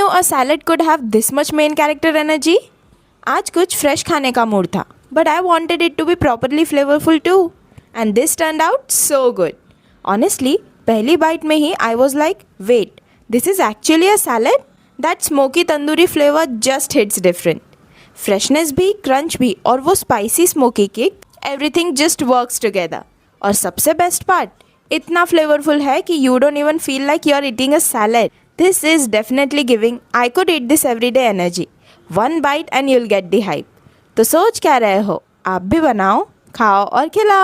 knew a salad could have this much main character energy? आज कुछ fresh खाने का मूड था, but I wanted it to be properly flavorful too. And this turned out so good. Honestly, पहली bite में ही I was like, wait, this is actually a salad? That smoky tandoori flavor just hits different. Freshness भी, crunch भी और वो spicy smoky kick, everything just works together. और सबसे best part, इतना flavorful है कि you don't even feel like you're eating a salad. This is definitely giving I could eat this everyday energy. One bite and you'll get the hype. तो सोच क्या रहे हो? आप भी बनाओ, खाओ और खिलाओ.